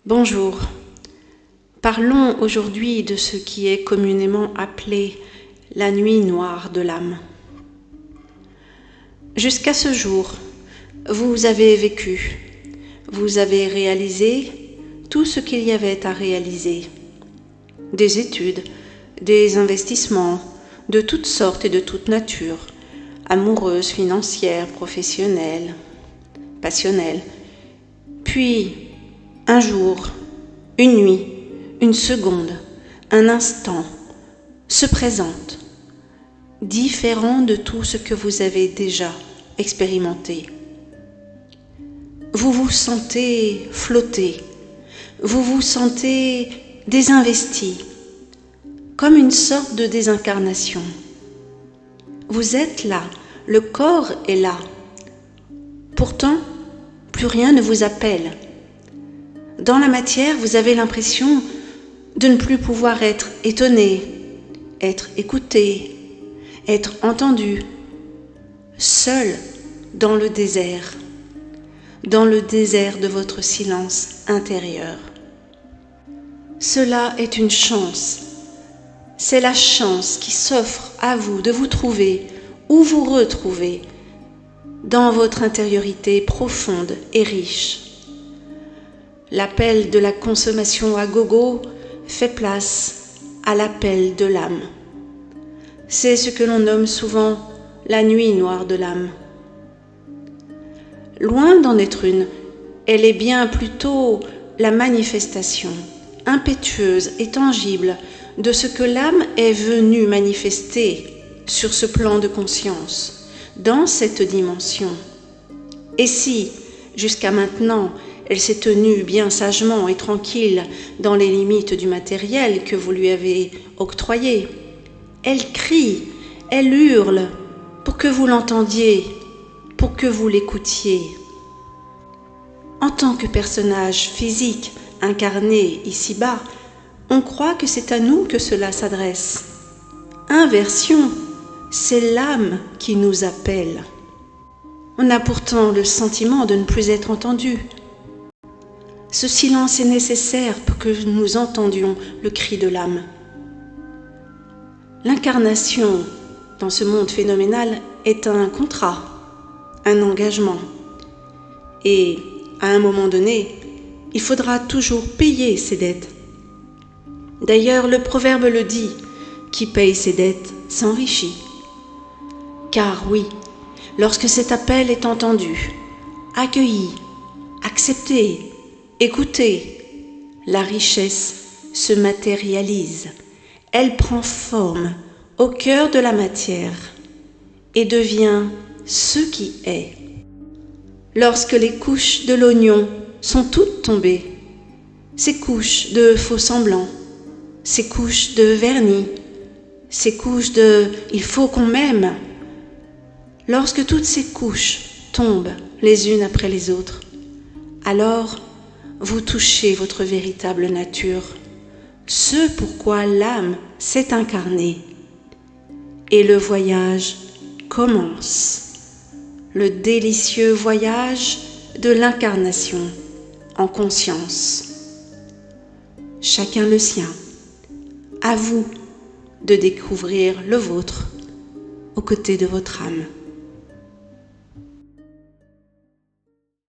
Bonjour. Parlons aujourd'hui de ce qui est communément appelé la nuit noire de l'âme. Jusqu'à ce jour, vous avez vécu, vous avez réalisé tout ce qu'il y avait à réaliser. Des études, des investissements de toutes sortes et de toute nature, amoureuses, financières, professionnelles, passionnelles. Puis, un jour, une nuit, une seconde, un instant se présente, différent de tout ce que vous avez déjà expérimenté. Vous vous sentez flotter, vous vous sentez désinvesti, comme une sorte de désincarnation. Vous êtes là, le corps est là. Pourtant, plus rien ne vous appelle. Dans la matière, vous avez l'impression de ne plus pouvoir être étonné, être écouté, être entendu, seul dans le désert de votre silence intérieur. Cela est une chance. C'est la chance qui s'offre à vous de vous trouver ou vous retrouver dans votre intériorité profonde et riche. L'appel de la consommation à gogo fait place à l'appel de l'âme. C'est ce que l'on nomme souvent la nuit noire de l'âme. Loin d'en être une, elle est bien plutôt la manifestation impétueuse et tangible de ce que l'âme est venue manifester sur ce plan de conscience, dans cette dimension. Et si, jusqu'à maintenant, elle s'est tenue bien sagement et tranquille dans les limites du matériel que vous lui avez octroyé, elle crie, elle hurle pour que vous l'entendiez, pour que vous l'écoutiez. En tant que personnage physique incarné ici-bas, on croit que c'est à nous que cela s'adresse. Inversion, c'est l'âme qui nous appelle. On a pourtant le sentiment de ne plus être entendu. Ce silence est nécessaire pour que nous entendions le cri de l'âme. L'incarnation dans ce monde phénoménal est un contrat, un engagement. Et à un moment donné, il faudra toujours payer ses dettes. D'ailleurs, le proverbe le dit, qui paye ses dettes s'enrichit. Car oui, lorsque cet appel est entendu, accueilli, accepté, écoutez, la richesse se matérialise, elle prend forme au cœur de la matière et devient ce qui est. Lorsque les couches de l'oignon sont toutes tombées, ces couches de faux-semblants, ces couches de vernis, ces couches de « il faut qu'on m'aime », lorsque toutes ces couches tombent les unes après les autres, alors vous touchez votre véritable nature, ce pourquoi l'âme s'est incarnée. Et le voyage commence, le délicieux voyage de l'incarnation en conscience. Chacun le sien, à vous de découvrir le vôtre aux côtés de votre âme.